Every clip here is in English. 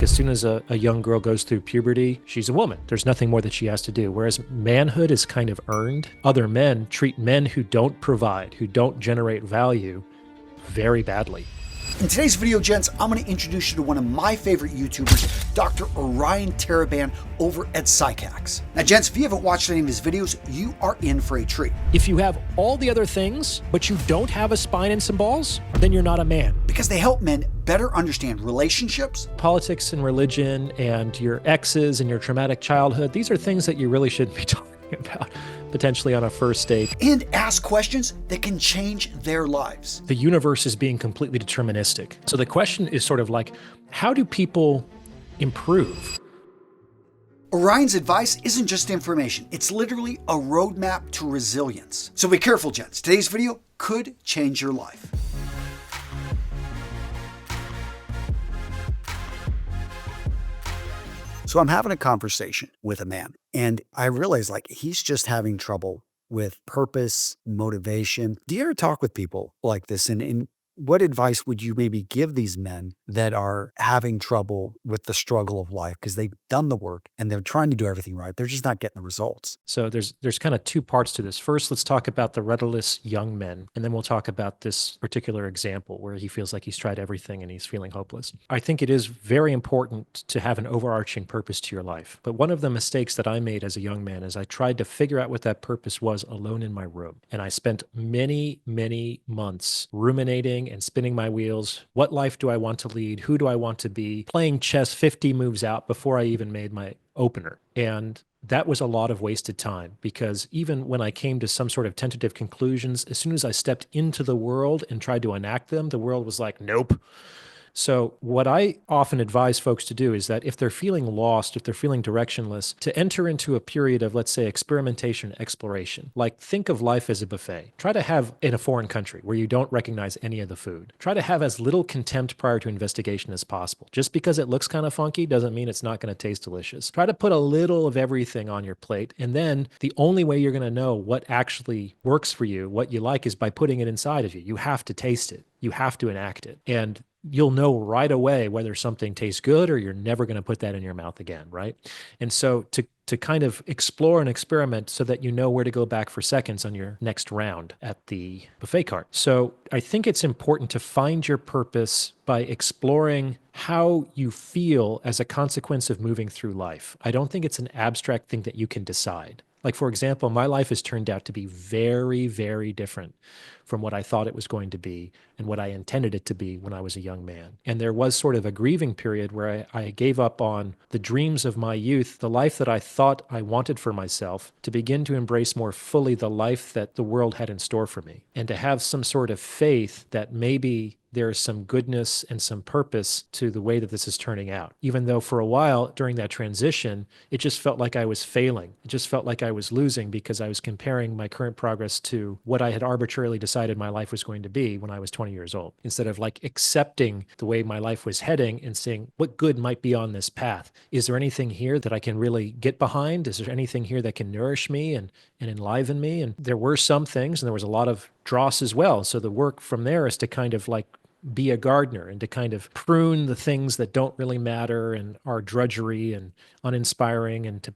As soon as a young girl goes through puberty, she's a woman. There's nothing more that she has to do. Whereas manhood is kind of earned. Other men treat men who don't provide, who don't generate value, very badly. In today's video, gents, I'm going to introduce you to one of my favorite YouTubers, Dr. Orion Taraban over at Psychax. Now, gents, if you haven't watched any of his videos, you are in for a treat. If you have all the other things, but you don't have a spine and some balls, then you're not a man. Because they help men better understand relationships, Politics and religion and your exes and your traumatic childhood, these are things that you really shouldn't be talking about potentially on a first date. and ask questions that can change their lives. The universe is being completely deterministic. So the question is sort of like, how do people improve? Orion's advice isn't just information, it's literally a roadmap to resilience. So be careful, gents. Today's video could change your life. So I'm having a conversation with a man, and I realize like he's just having trouble with purpose, motivation. Do you ever talk with people like this? And what advice would you maybe give these men that are having trouble with the struggle of life because they've done the work and they're trying to do everything right? They're just not getting the results. So there's kind of two parts to this. First, let's talk about the rudderless young men, and then we'll talk about this particular example where he feels like he's tried everything and he's feeling hopeless. I think it is very important to have an overarching purpose to your life. But one of the mistakes that I made as a young man is I tried to figure out what that purpose was alone in my room. And I spent many, many months ruminating and spinning my wheels. What life do I want to lead? Who do I want to be? Playing chess 50 moves out before I even made my opener. And that was a lot of wasted time because even when I came to some sort of tentative conclusions, as soon as I stepped into the world and tried to enact them, the world was like, nope. So what I often advise folks to do is that if they're feeling lost, if they're feeling directionless, to enter into a period of, let's say, experimentation, exploration. Like think of life as a buffet. Try to have in a foreign country where you don't recognize any of the food. Try to have as little contempt prior to investigation as possible. Just because it looks kind of funky doesn't mean it's not going to taste delicious. Try to put a little of everything on your plate. And then the only way you're going to know what actually works for you, what you like, is by putting it inside of you. You have to taste it. You have to enact it. And you'll know right away whether something tastes good or you're never going to put that in your mouth again, right? And so to kind of explore and experiment so that you know where to go back for seconds on your next round at the buffet cart. So I think it's important to find your purpose by exploring how you feel as a consequence of moving through life. I don't think it's an abstract thing that you can decide. Like, for example, my life has turned out to be very, very different from what I thought it was going to be and what I intended it to be when I was a young man. And there was sort of a grieving period where I gave up on the dreams of my youth, the life that I thought I wanted for myself, to begin to embrace more fully the life that the world had in store for me, and to have some sort of faith that maybe there is some goodness and some purpose to the way that this is turning out. Even though for a while during that transition, it just felt like I was failing. It just felt like I was losing because I was comparing my current progress to what I had arbitrarily decided my life was going to be when I was 20 years old, instead of like accepting the way my life was heading and saying, what good might be on this path? Is there anything here that I can really get behind? Is there anything here that can nourish me and enliven me? And there were some things, and there was a lot of dross as well. So the work from there is to kind of like be a gardener and to kind of prune the things that don't really matter and are drudgery and uninspiring, and to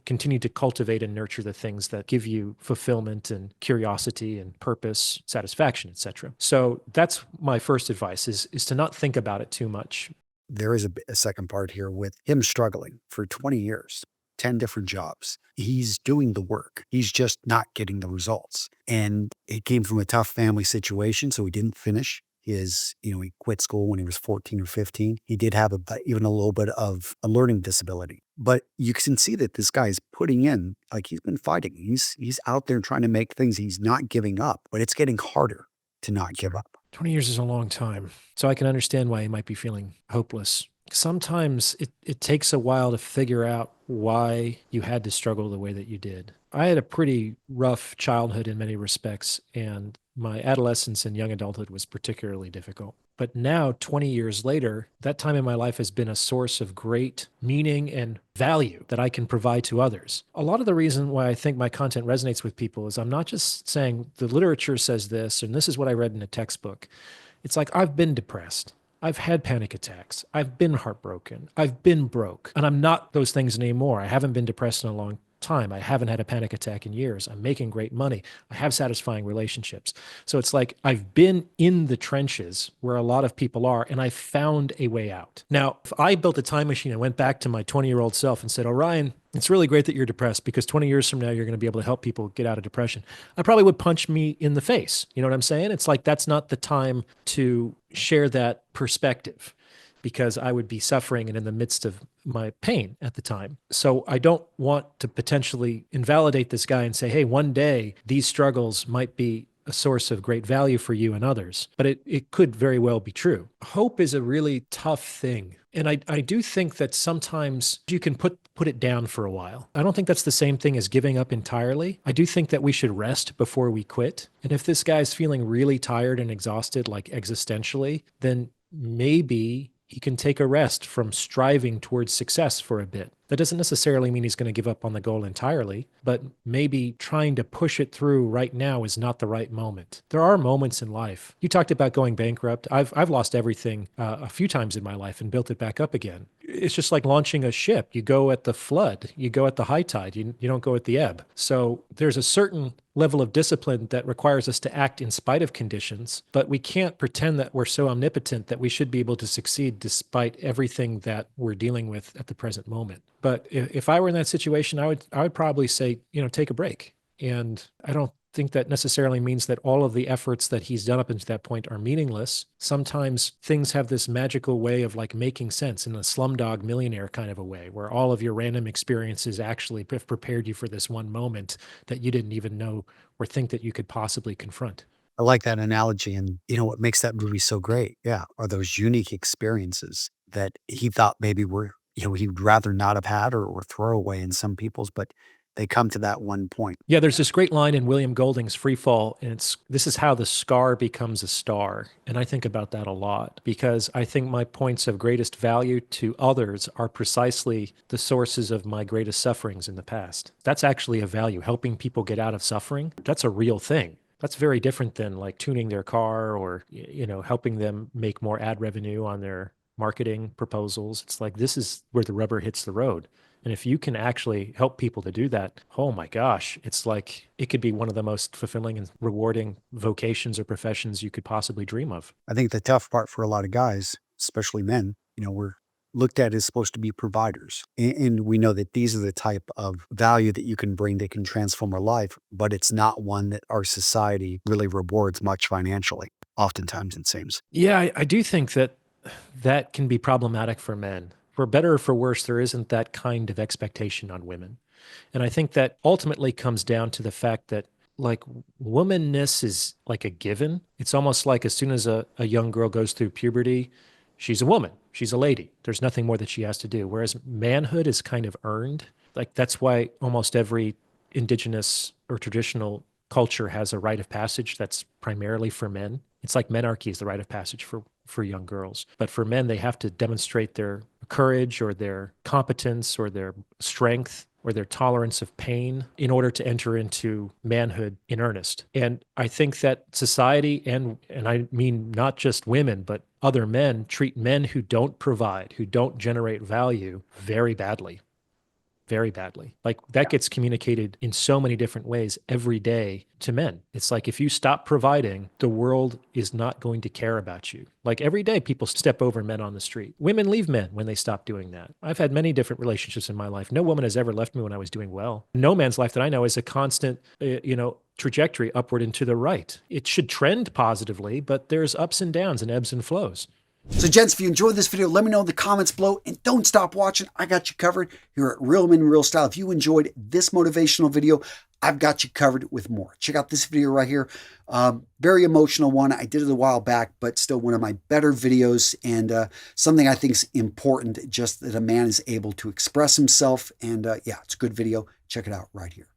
continue to cultivate and nurture the things that give you fulfillment and curiosity and purpose, satisfaction, etc. So that's my first advice is to not think about it too much. There is a second part here with him struggling for 20 years. 10 different jobs. He's doing the work. He's just not getting the results. And it came from a tough family situation, so he didn't finish his, he quit school when he was 14 or 15. He did have even a little bit of a learning disability. But you can see that this guy's putting in, like he's been fighting. He's out there trying to make things. He's not giving up, but it's getting harder to not give up. 20 years is a long time. So I can understand why he might be feeling hopeless. Sometimes it takes a while to figure out why you had to struggle the way that you did. I had a pretty rough childhood in many respects, and my adolescence and young adulthood was particularly difficult. But now, 20 years later, that time in my life has been a source of great meaning and value that I can provide to others. A lot of the reason why I think my content resonates with people is I'm not just saying the literature says this, and this is what I read in a textbook. It's like I've been depressed. I've had panic attacks. I've been heartbroken. I've been broke. And I'm not those things anymore. I haven't been depressed in a long time. I haven't had a panic attack in years. I'm making great money. I have satisfying relationships. So it's like I've been in the trenches where a lot of people are, and I found a way out. Now, if I built a time machine and went back to my 20-year-old self and said, Orion, it's really great that you're depressed because 20 years from now, you're going to be able to help people get out of depression. I probably would punch me in the face. You know what I'm saying? It's like that's not the time to share that perspective because I would be suffering and in the midst of my pain at the time. So I don't want to potentially invalidate this guy and say, hey, one day these struggles might be a source of great value for you and others, but it could very well be true. Hope is a really tough thing. And I do think that sometimes you can put it down for a while. I don't think that's the same thing as giving up entirely. I do think that we should rest before we quit. And if this guy's feeling really tired and exhausted, like existentially, then maybe he can take a rest from striving towards success for a bit. That doesn't necessarily mean he's going to give up on the goal entirely, but maybe trying to push it through right now is not the right moment. There are moments in life. You talked about going bankrupt. I've lost everything a few times in my life and built it back up again. It's just like launching a ship. You go at the flood, you go at the high tide, you don't go at the ebb. So there's a certain level of discipline that requires us to act in spite of conditions, but we can't pretend that we're so omnipotent that we should be able to succeed despite everything that we're dealing with at the present moment. But if I were in that situation, I would probably say, take a break. And I don't think that necessarily means that all of the efforts that he's done up until that point are meaningless. Sometimes things have this magical way of like making sense in a Slumdog Millionaire kind of a way, where all of your random experiences actually have prepared you for this one moment that you didn't even know or think that you could possibly confront. I like that analogy. And what makes that movie so great? Yeah. Are those unique experiences that he thought maybe were, he'd rather not have had or throw away in some people's, but they come to that one point. Yeah, there's this great line in William Golding's Free Fall, and this is how the scar becomes a star. And I think about that a lot because I think my points of greatest value to others are precisely the sources of my greatest sufferings in the past. That's actually a value, helping people get out of suffering. That's a real thing. That's very different than like tuning their car or helping them make more ad revenue on their marketing proposals. It's like this is where the rubber hits the road. And if you can actually help people to do that, oh my gosh, it's like it could be one of the most fulfilling and rewarding vocations or professions you could possibly dream of. I think the tough part for a lot of guys, especially men, we're looked at as supposed to be providers. And we know that these are the type of value that you can bring that can transform our life, but it's not one that our society really rewards much financially. Oftentimes, it seems. Yeah, I do think that that can be problematic for men. For better or for worse, there isn't that kind of expectation on women. And I think that ultimately comes down to the fact that like womanness is like a given. It's almost like as soon as a young girl goes through puberty, she's a woman, she's a lady. There's nothing more that she has to do. Whereas manhood is kind of earned. Like that's why almost every indigenous or traditional culture has a rite of passage that's primarily for men. It's like menarche is the rite of passage for young girls. But for men, they have to demonstrate their courage or their competence or their strength or their tolerance of pain in order to enter into manhood in earnest. And I think that society and I mean not just women, but other men treat men who don't provide, who don't generate value very badly. Very badly. Like that gets communicated in so many different ways every day to men. It's like if you stop providing, the world is not going to care about you. Like every day, people step over men on the street. Women leave men when they stop doing that. I've had many different relationships in my life. No woman has ever left me when I was doing well. No man's life that I know is a constant, trajectory upward and to the right. It should trend positively, but there's ups and downs and ebbs and flows. So, gents, if you enjoyed this video, let me know in the comments below. And don't stop watching. I got you covered here at Real Men Real Style. If you enjoyed this motivational video, I've got you covered with more. Check out this video right here. Very emotional one. I did it a while back, but still one of my better videos and something I think is important, just that a man is able to express himself. And yeah, it's a good video. Check it out right here.